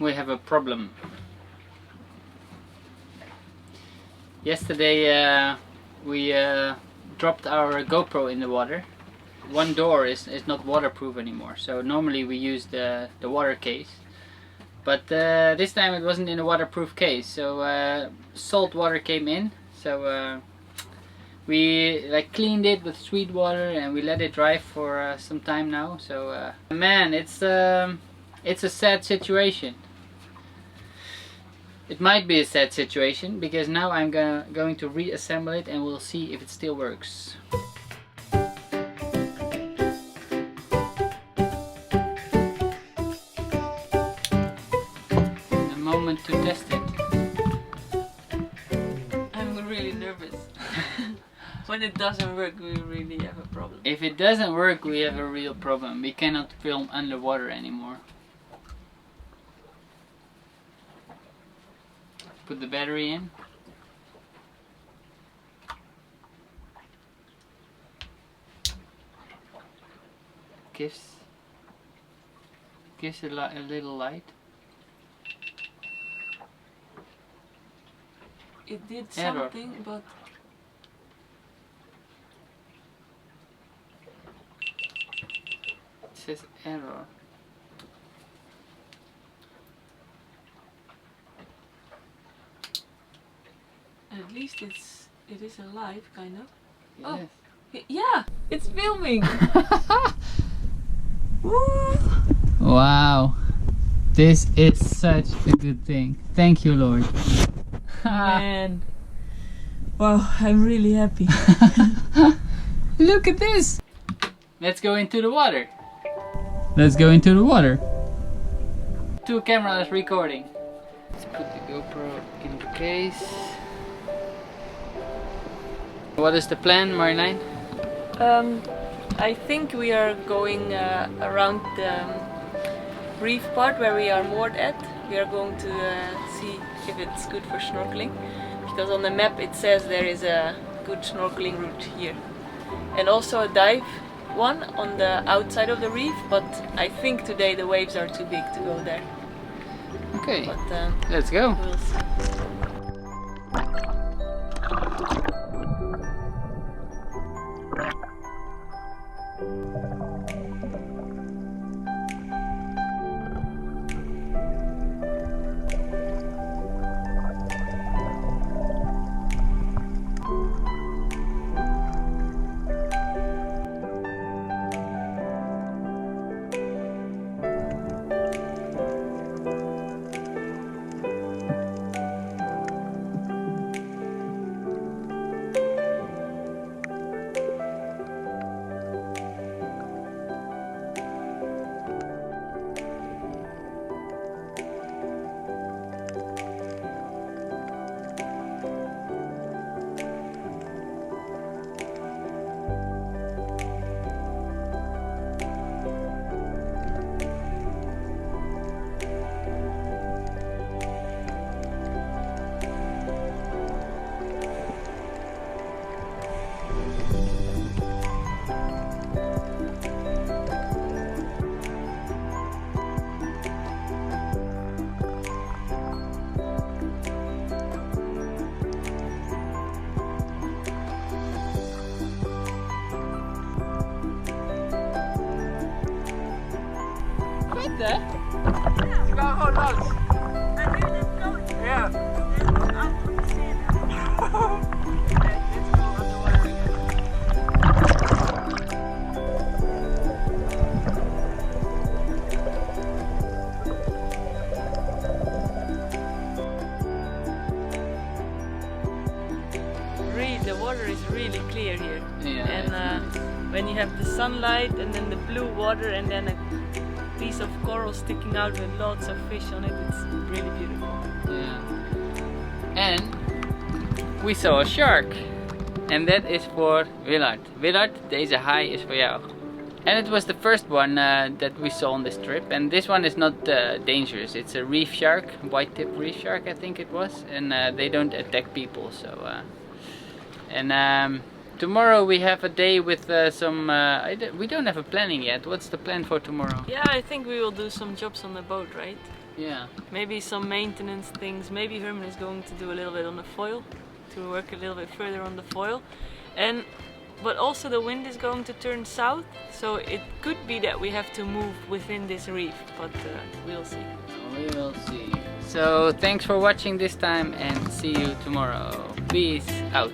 we have a problem. Yesterday we dropped our GoPro in the water. One door is not waterproof anymore, so normally we use the water case, but this time it wasn't in a waterproof case, so salt water came in, so we cleaned it with sweet water and we let it dry for some time now. So man, it's a sad situation. It might be a sad situation because now I'm going to reassemble it and we'll see if it still works. A moment to test it. I'm really nervous. When it doesn't work, we really have a problem. If it doesn't work, we have a real problem. We cannot film underwater anymore. Put the battery in. Gives a little light. It did Error. something, but It says error. at least it is alive, kind of. Yes. Oh, yeah, it's filming. Woo! Wow, this is such a good thing. Thank you, Lord. Man, wow, I'm really happy. Look at this. Let's go into the water. Let's go into the water. 2 cameras recording. Let's put the GoPro in the case. What is the plan, Marjolein? I think we are going around the reef part where we are moored at. We are going to see if it's good for snorkeling, because on the map it says there is a good snorkeling route here, and also a dive one on the outside of the reef, but I think today the waves are too big to go there. Okay, But let's go. we'll see. Hè? Ze gaan gewoon langs. En nu dit koud. Ja. Dit is altijd zin. Kijk, dit is gewoon aan de water. The water is really clear here. Yeah, And when you have the sunlight and then the blue water and then a piece of coral sticking out with lots of fish on it, it's really beautiful. Yeah. And we saw a shark. And that is for Willard. Willard, deze haai is voor jou. And it was the first one that we saw on this trip. And this one is not dangerous. It's a reef shark, white-tip reef shark I think it was. And they don't attack people. So. Tomorrow we have a day with some. We don't have a planning yet. What's the plan for tomorrow? Yeah, I think we will do some jobs on the boat, right? Yeah. Maybe some maintenance things. Maybe Hermen is going to do a little bit on the foil, to work a little bit further on the foil. But also the wind is going to turn south, so it could be that we have to move within this reef, but we'll see. We will see. So thanks for watching this time and see you tomorrow. Peace out.